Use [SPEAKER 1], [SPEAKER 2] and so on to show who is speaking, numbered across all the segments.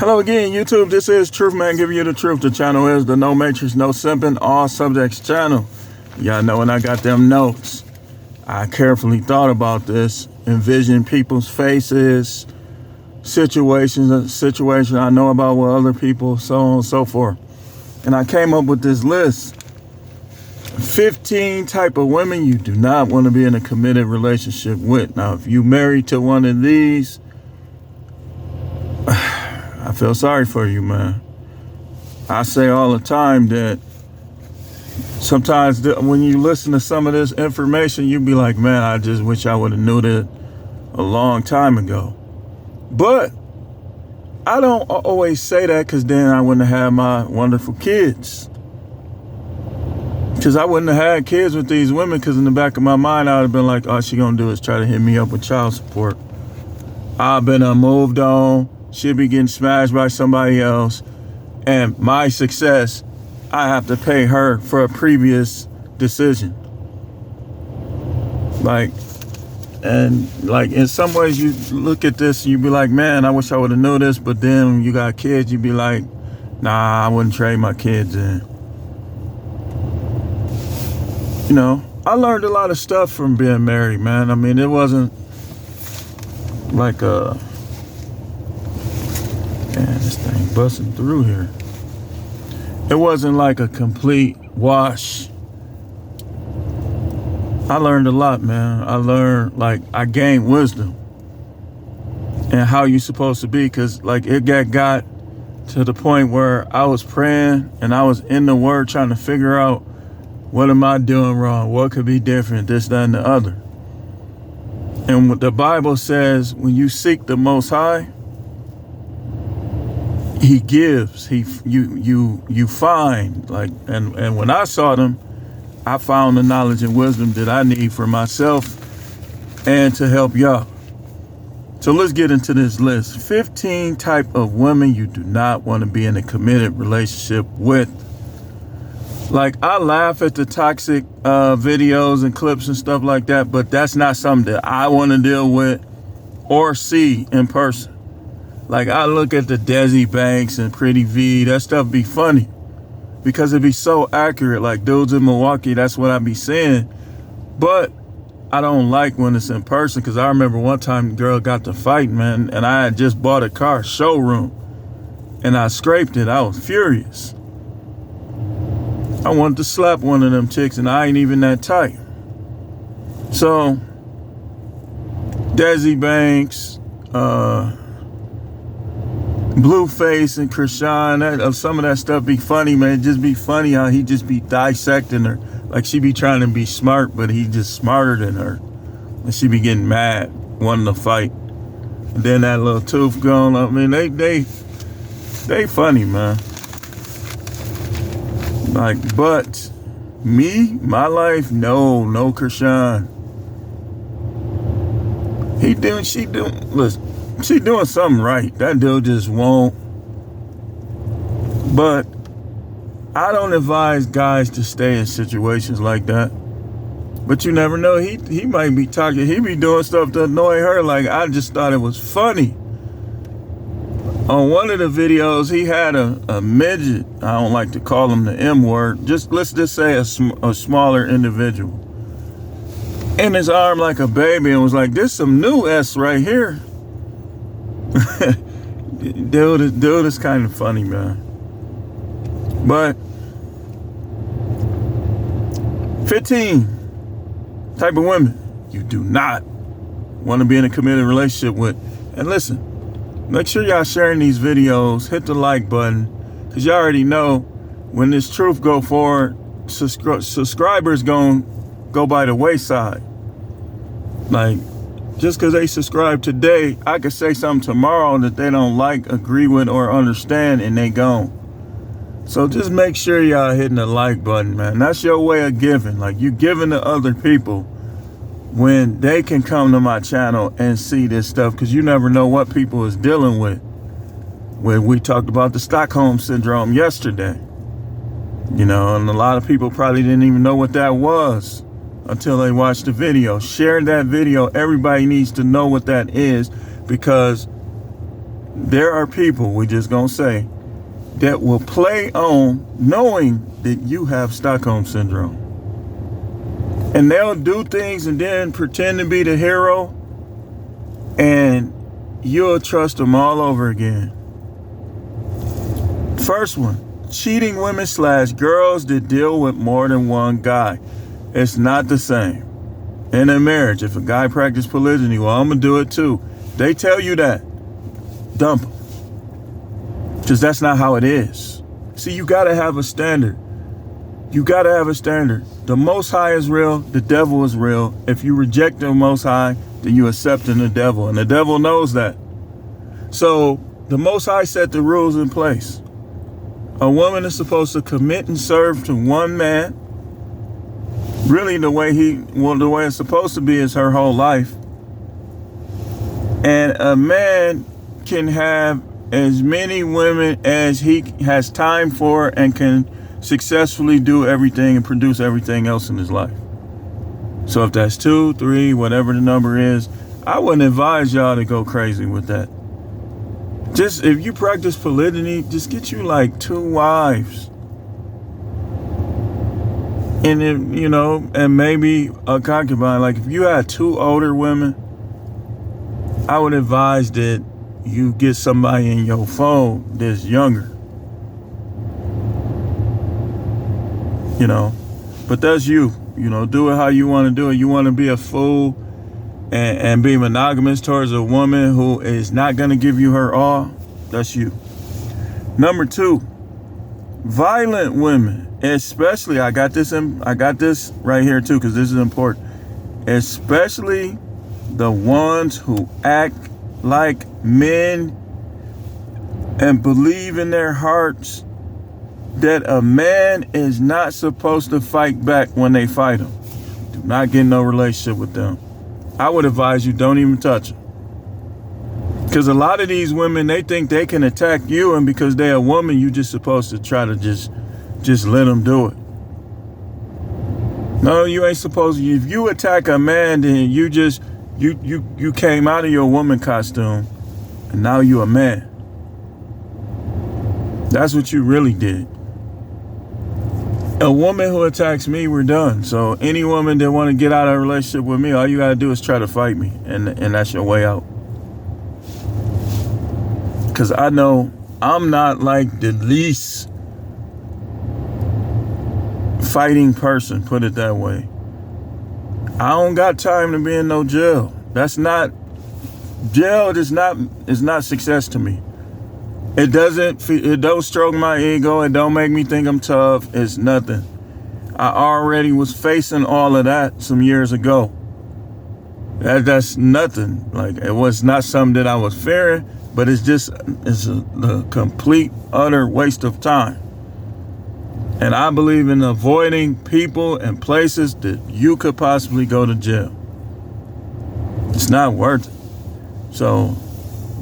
[SPEAKER 1] Hello again, YouTube. This is Truth Man giving you the truth. The channel is the No Matrix, No Simping, All Subjects channel. Y'all know when I got them notes, I carefully thought about this, envisioned people's faces, situations I know about with other people, so on and so forth. And I came up with this list. 15 type of women you do not want to be in a committed relationship with. Now, if you married to one of these, I feel sorry for you, man. I say all the time that sometimes when you listen to some of this information, you be like, man, I just wish I would have knew that a long time ago. But I don't always say that, because then I wouldn't have had my wonderful kids. Because I wouldn't have had kids with these women, because in the back of my mind, I would have been like, all she gonna do is try to hit me up with child support. I've been moved on. She'll be getting smashed by somebody else. And my success, I have to pay her for a previous decision. And in some ways you look at this and you be like, man, I wish I would have known this. But then when you got kids, you be like, nah, I wouldn't trade my kids in. You know, I learned a lot of stuff from being married, man. I mean, it wasn't like man, this thing busting through here. It wasn't like a complete wash. I learned a lot, man. I gained wisdom and how you supposed to be, because it got to the point where I was praying and I was in the word trying to figure out, what am I doing wrong? What could be different? This, that, and the other. And what the Bible says, when you seek the Most High, He gives. You find. And when I sought Him, I found the knowledge and wisdom that I need for myself and to help y'all. So let's get into this list. 15 type of women you do not want to be in a committed relationship with. I laugh at the toxic videos and clips and stuff like that, but that's not something that I want to deal with or see in person. I look at the Desi Banks and Pretty V, that stuff be funny because it be so accurate. Like dudes in Milwaukee, that's what I be seeing. But I don't like when it's in person, because I remember one time the girl got to fighting, man, and I had just bought a car showroom and I scraped it. I was furious. I wanted to slap one of them chicks, and I ain't even that tight. So, Desi Banks, Blueface and Krishan, some of that stuff be funny, man. It just be funny how he just be dissecting her. Like she be trying to be smart, but he just smarter than her. And she be getting mad, wanting to fight. And then that little tooth going, I mean, they funny, man. But me, my life, no Krishan. She doing something right. That dude just won't. But I don't advise guys to stay in situations like that. But you never know. He might be talking. He be doing stuff to annoy her. I just thought it was funny. On one of the videos, he had a midget. I don't like to call him the M word. Let's just say a smaller individual. In his arm like a baby, and was like, this some new S right here. Dude is kind of funny, man. But 15 type of women you do not want to be in a committed relationship with. And listen, make sure y'all sharing these videos. Hit the like button, because y'all already know when this truth go forward, subscribers gonna go by the wayside. Just because they subscribe today, I could say something tomorrow that they don't like, agree with, or understand, and they gone. So just make sure y'all hitting the like button, man. That's your way of giving. You giving to other people when they can come to my channel and see this stuff, because you never know what people is dealing with. When we talked about the Stockholm Syndrome yesterday, and a lot of people probably didn't even know what that was until they watched the video. Share that video. Everybody needs to know what that is, because there are people, we just gonna say, that will play on knowing that you have Stockholm Syndrome. And they'll do things and then pretend to be the hero, and you'll trust them all over again. First one, cheating women / girls that deal with more than one guy. It's not the same. In a marriage, if a guy practices polygyny, well, I'm going to do it too. They tell you that. Dump them. Because that's not how it is. See, you got to have a standard. You got to have a standard. The Most High is real. The devil is real. If you reject the Most High, then you accepting the devil. And the devil knows that. So the Most High set the rules in place. A woman is supposed to commit and serve to one man. Really, the way it's supposed to be is her whole life. And a man can have as many women as he has time for and can successfully do everything and produce everything else in his life. So if that's 2, 3, whatever the number is, I wouldn't advise y'all to go crazy with that. Just if you practice polygyny, just get you like 2 wives. And if, and maybe a concubine. Like if you had 2 older women, I would advise that you get somebody in your phone that's younger. But that's you. Do it how you want to do it. You want to be a fool and be monogamous towards a woman who is not going to give you her all. That's you. Number 2, violent women. Especially, I got this right here too, because this is important. Especially the ones who act like men and believe in their hearts that a man is not supposed to fight back when they fight him. Do not get in no relationship with them. I would advise you don't even touch them. Because a lot of these women, they think they can attack you, and because they're a woman, you just supposed to try to just let them do it. No, you ain't supposed to. If you attack a man, then you came out of your woman costume and now you a man. That's what you really did. A woman who attacks me, we're done. So any woman that want to get out of a relationship with me, all you got to do is try to fight me, and that's your way out. Because I know I'm not like the least fighting person, put it that way. I don't got time to be in no jail. Jail is not success to me. It don't stroke my ego. It don't make me think I'm tough. It's nothing. I already was facing all of that some years ago. That's nothing. Like, it was not something that I was fearing, but it's a complete, utter waste of time. And I believe in avoiding people and places that you could possibly go to jail. It's not worth it. So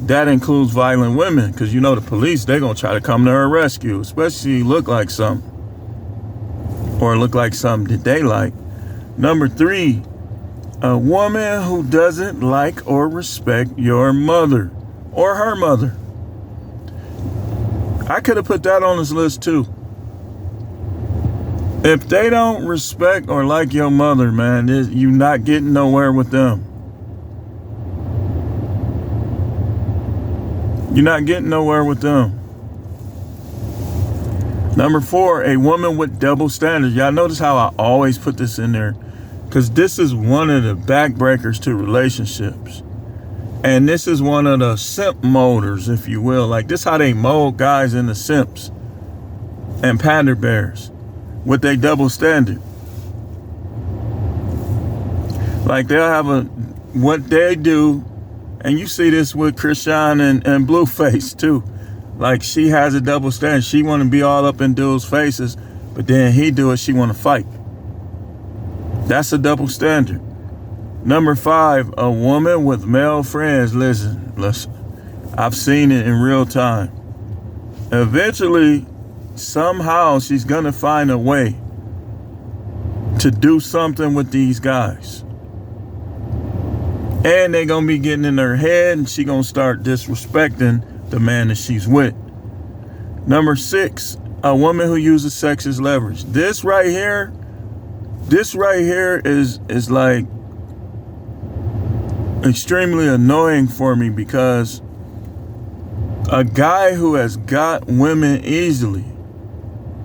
[SPEAKER 1] that includes violent women, because the police, they're going to try to come to her rescue, especially if you look like something or look like something that they like. Number 3, a woman who doesn't like or respect your mother or her mother. I could have put that on this list too. If they don't respect or like your mother, man, you're not getting nowhere with them. You're not getting nowhere with them. Number 4, a woman with double standards. Y'all notice how I always put this in there? Because this is one of the backbreakers to relationships. And this is one of the simp molders, if you will. Like, this is how they mold guys into simps and pander bears. With their double standard. Like, they'll have what they do, and you see this with Chrisean and Blueface too. Like, she has a double standard. She want to be all up in dudes' faces, but then he do it, she want to fight. That's a double standard. Number 5, a woman with male friends. Listen, I've seen it in real time. Eventually, somehow she's gonna find a way to do something with these guys, and they're gonna be getting in her head, and she gonna start disrespecting the man that she's with. Number 6, a woman who uses sex as leverage. This right here is like extremely annoying for me, because a guy who has got women easily,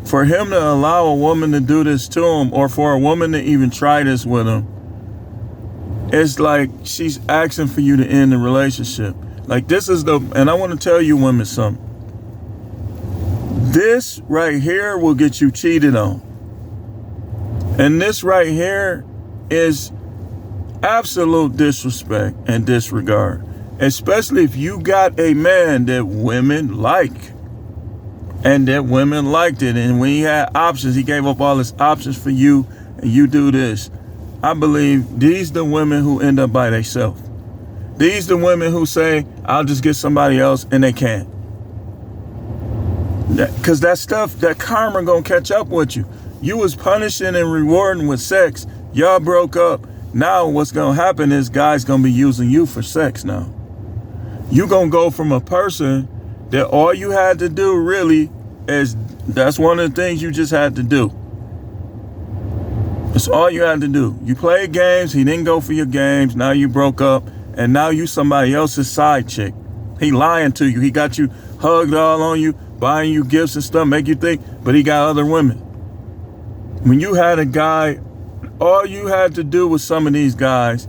[SPEAKER 1] for him to allow a woman to do this to him, or for a woman to even try this with him, it's like she's asking for you to end the relationship. Like, this is and I want to tell you women something. This right here will get you cheated on. And this right here is absolute disrespect and disregard. Especially if you got a man that women like. And that women liked it. And when he had options, he gave up all his options for you. And you do this. I believe these the women who end up by themselves. These the women who say, I'll just get somebody else, and they can't. Because that stuff, that karma gonna catch up with you. You was punishing and rewarding with sex. Y'all broke up. Now what's gonna happen is guys gonna be using you for sex now. You gonna go from a person that all you had to do really is, that's one of the things you just had to do. That's all you had to do. You played games, he didn't go for your games, now you broke up, and now you somebody else's side chick. He lying to you. He got you hugged all on you, buying you gifts and stuff, make you think, but he got other women. When you had a guy, all you had to do with some of these guys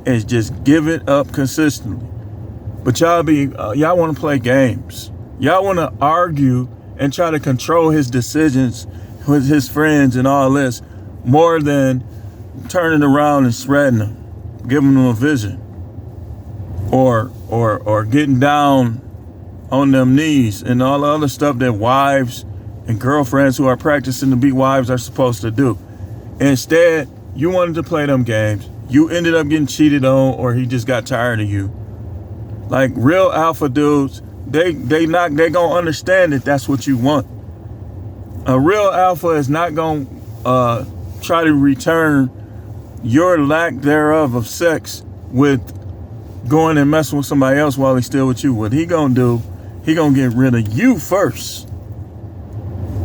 [SPEAKER 1] is just give it up consistently. But y'all want to play games. Y'all want to argue and try to control his decisions with his friends and all this, more than turning around and spreading them, giving them a vision, or getting down on them knees and all the other stuff that wives and girlfriends who are practicing to be wives are supposed to do. Instead, you wanted to play them games. You ended up getting cheated on, or he just got tired of you. Like, real alpha dudes, they gonna understand that that's what you want. A real alpha is not gonna try to return your lack thereof of sex with going and messing with somebody else while he's still with you. What he gonna do, he gonna get rid of you first.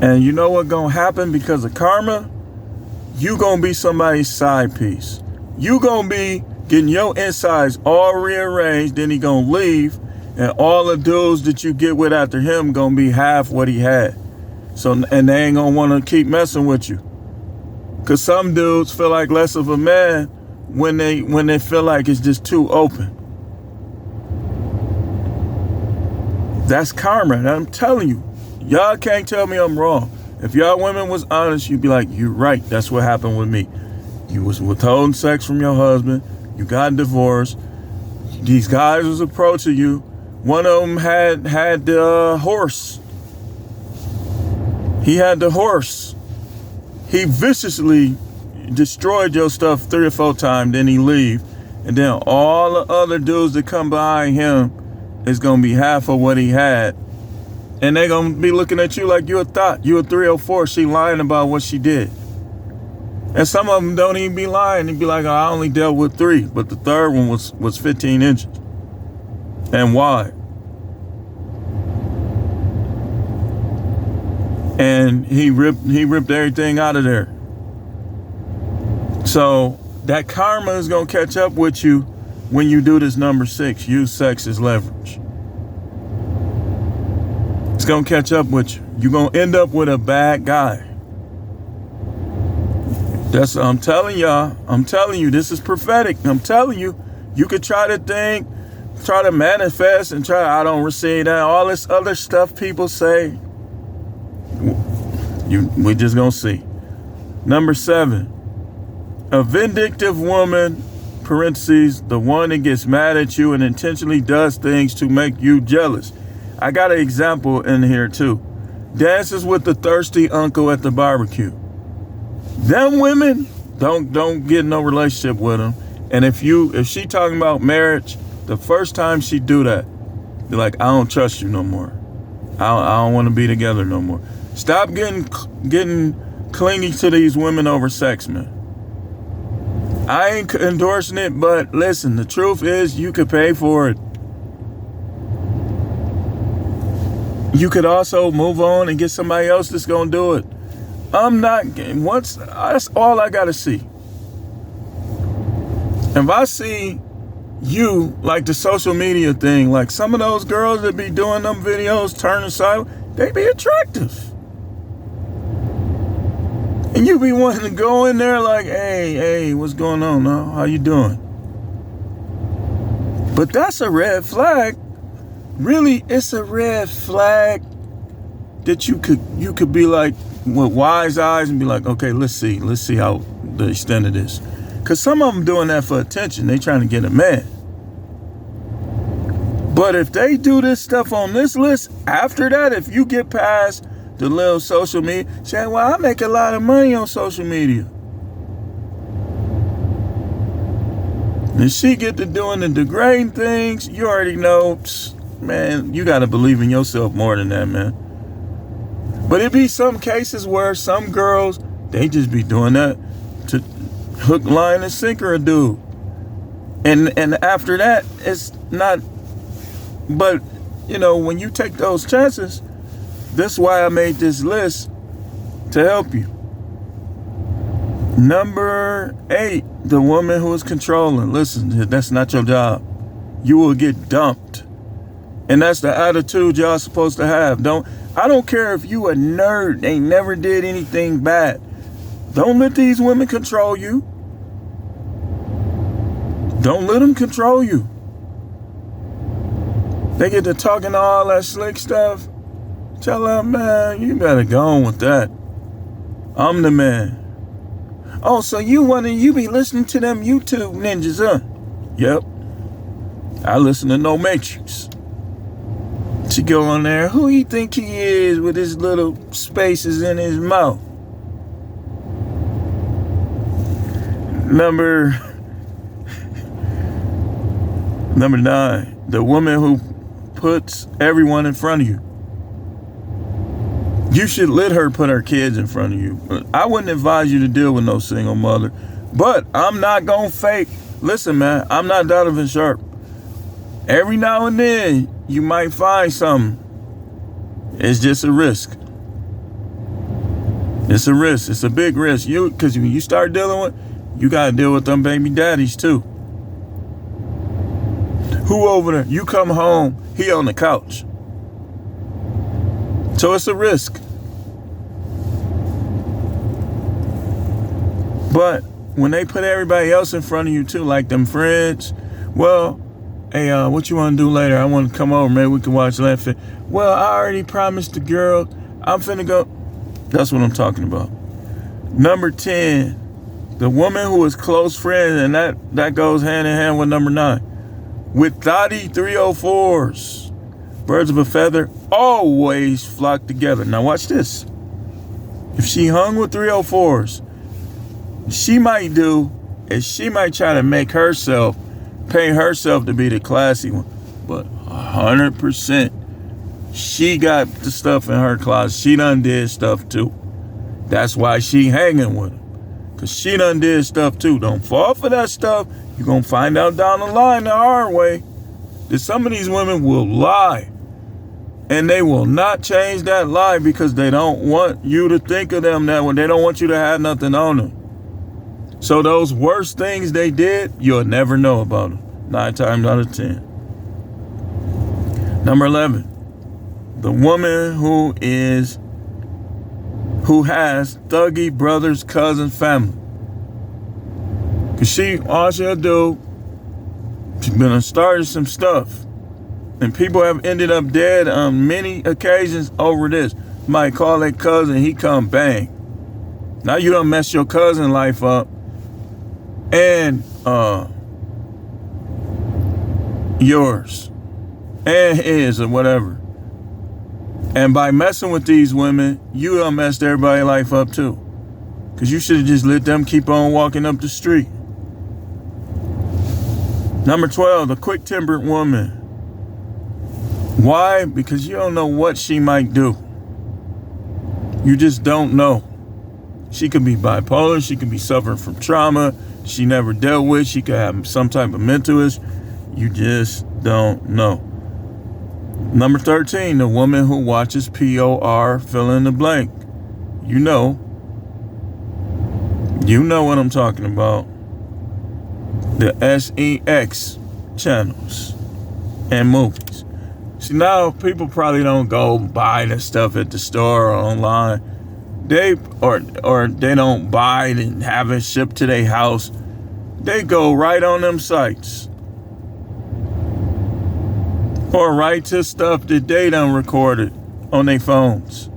[SPEAKER 1] And you know what gonna happen because of karma? You gonna be somebody's side piece. You gonna be getting your insides all rearranged, then he gonna leave, and all the dudes that you get with after him gonna be half what he had. So, and they ain't gonna wanna keep messing with you. Cause some dudes feel like less of a man when they feel like it's just too open. That's karma, and I'm telling you, y'all can't tell me I'm wrong. If y'all women was honest, you'd be like, you're right, that's what happened with me. You was withholding sex from your husband, you got divorced, these guys was approaching you, one of them had the horse. He had the horse. He viciously destroyed your stuff 3 or 4 times, then he leave, and then all the other dudes that come behind him is gonna be half of what he had. And they gonna be looking at you like you a thought. You a 304, she lying about what she did. And some of them don't even be lying. They be like, oh, I only dealt with 3, but the third one was 15 inches and wide. And he ripped everything out of there. So that karma is gonna catch up with you when you do this number 6, use sex as leverage. It's gonna catch up with you. You're gonna end up with a bad guy. I'm telling y'all, I'm telling you, this is prophetic. I'm telling you, you could try to think, try to manifest and I don't receive that. All this other stuff people say, we just gonna see. Number 7, a vindictive woman, parentheses, the one that gets mad at you and intentionally does things to make you jealous. I got an example in here too. Dances with the thirsty uncle at the barbecue. Them women, don't get no relationship with them. And if she talking about marriage, the first time she do that, be like, I don't trust you no more. I don't want to be together no more. Stop getting clingy to these women over sex, man. I ain't endorsing it, but listen, the truth is you could pay for it. You could also move on and get somebody else that's gonna do it. I'm not. That's all I gotta see. If I see you like the social media thing, like some of those girls that be doing them videos, turning side, they be attractive. And you be wanting to go in there like, hey, what's going on now? How you doing? But that's a red flag. Really, it's a red flag that you could be like with wise eyes and be like, okay, let's see how the extent of this. Because some of them doing that for attention. They trying to get a man. But if they do this stuff on this list, after that, if you get past the little social media, saying, well, I make a lot of money on social media. And she get to doing the degrading things, you already know, man, you got to believe in yourself more than that, man. But it be some cases where some girls, they just be doing that to hook, line, and sinker a dude. And after that, it's not, but, you know, when you take those chances, this is why I made this list to help you. Number 8, the woman who is controlling. Listen, that's not your job. You will get dumped. And that's the attitude y'all supposed to have. I don't care if you a nerd, they never did anything bad. Don't let these women control you. Don't let them control you. They get to talking all that slick stuff. Tell them, man, you better go on with that. I'm the man. Oh, so you be listening to them YouTube ninjas, huh? Yep. I listen to No Matrix. She go on there, who you think he is with his little spaces in his mouth? Number 9, the woman who puts everyone in front of you. You should let her put her kids in front of you. I wouldn't advise you to deal with no single mother. But I'm not going to fake. Listen, man, I'm not Donovan Sharp. Every now and then, you might find something. It's just a risk. It's a risk. It's a big risk. Because when you start dealing with, you got to deal with them baby daddies too. Who over there? You come home, he on the couch. So it's a risk. But when they put everybody else in front of you too, like them friends, well, hey, what you want to do later? I want to come over. Maybe we can watch that film. Well, I already promised the girl. I'm finna go. That's what I'm talking about. Number 10, the woman who is close friend, and that goes hand in hand with number 9. With thotty 304s, birds of a feather always flock together. Now watch this. If she hung with 304s, she might try to make herself, pay herself to be the classy one. But 100%, she got the stuff in her closet. She done did stuff too. That's why she hanging with him. Because she done did stuff too. Don't fall for that stuff. You're going to find out down the line the hard way that some of these women will lie. And they will not change that lie because they don't want you to think of them that way. They don't want you to have nothing on them. So those worst things they did, you'll never know about them. 9 times out of 10. Number 11, the woman who has thuggy brothers, cousins, family. Cause all she'll do, she's been started some stuff. And people have ended up dead on many occasions over this. Might call that cousin, he come bang. Now you done mess your cousin life up. And yours. And his or whatever. And by messing with these women, you done messed everybody's life up too. Because you should have just let them keep on walking up the street. Number 12, the quick-tempered woman. Why? Because you don't know what she might do. You just don't know. She could be bipolar. She could be suffering from trauma she never dealt with. She could have some type of mental issue. You just don't know. Number 13, the woman who watches POR, fill in the blank. You know what I'm talking about. The SEX channels and movies. See, now people probably don't go buy the stuff at the store or online. They don't buy it and have it shipped to their house. They go right on them sites. Or right to stuff that they done recorded on their phones.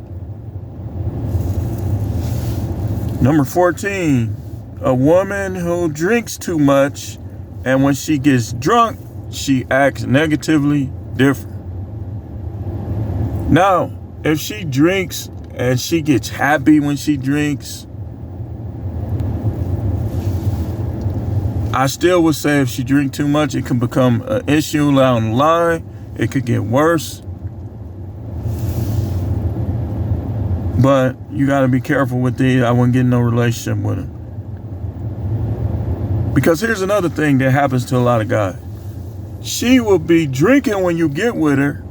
[SPEAKER 1] Number 14, a woman who drinks too much, and when she gets drunk, she acts negatively different. Now, if she drinks and she gets happy when she drinks, I still would say if she drinks too much, it can become an issue down the line. It could get worse. But you got to be careful with these. I wouldn't get in no relationship with him. Because here's another thing that happens to a lot of guys. She will be drinking when you get with her.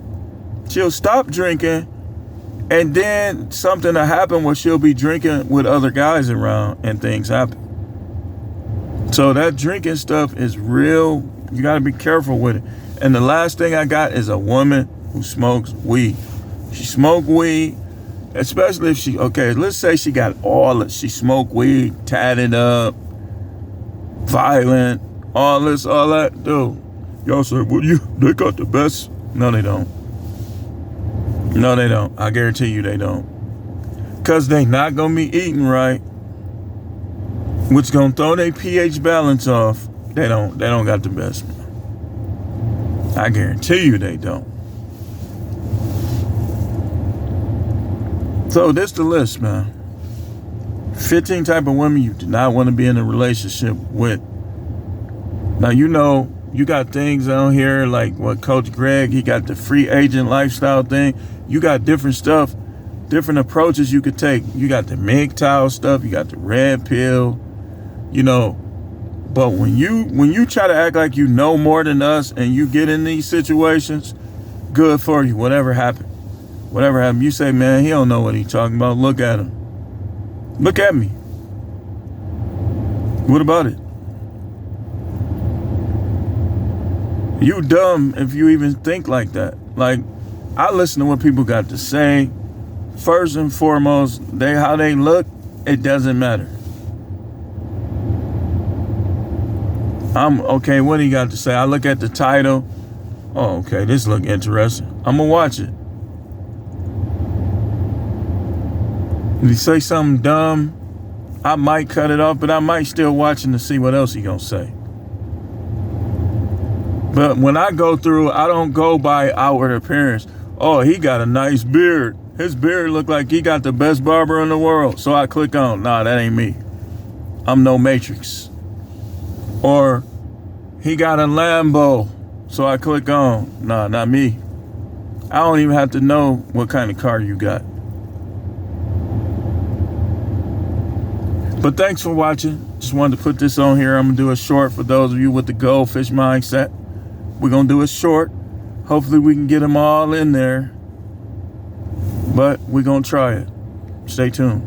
[SPEAKER 1] She'll stop drinking. And then something will happen where she'll be drinking with other guys around and things happen. So that drinking stuff is real. You got to be careful with it. And the last thing I got is a woman who smokes weed. She smoked weed, especially if let's say she got she smoked weed, tatted up, violent, all that. Dude, y'all say, well, they got the best. No, they don't. No, they don't. I guarantee you they don't. Because they not going to be eating right, which going to throw their pH balance off. They don't got the best. I guarantee you they don't. So this the list, man. 15 type of women you do not want to be in a relationship with. Now, you got things on here like what Coach Greg, he got the free agent lifestyle thing. You got different stuff, different approaches you could take. You got the MGTOW stuff, you got the red pill, But when you try to act like you know more than us and you get in these situations, good for you. Whatever happened, you say, man, he don't know what he's talking about. Look at him. Look at me. What about it? You dumb if you even think like that. Like, I listen to what people got to say. First and foremost, how they look, it doesn't matter. Okay, what do you got to say? I look at the title. Oh, okay, this look interesting. I'm gonna watch it. If he say something dumb, I might cut it off, but I might still watch him to see what else he gonna say. But when I go through, I don't go by outward appearance. Oh, he got a nice beard. His beard look like he got the best barber in the world. So I click on, nah, that ain't me. I'm no Matrix. Or he got a Lambo. So I click on, nah, not me. I don't even have to know what kind of car you got. But thanks for watching. Just wanted to put this on here. I'm going to do a short for those of you with the goldfish mindset. We're going to do a short. Hopefully we can get them all in there. But we're going to try it. Stay tuned.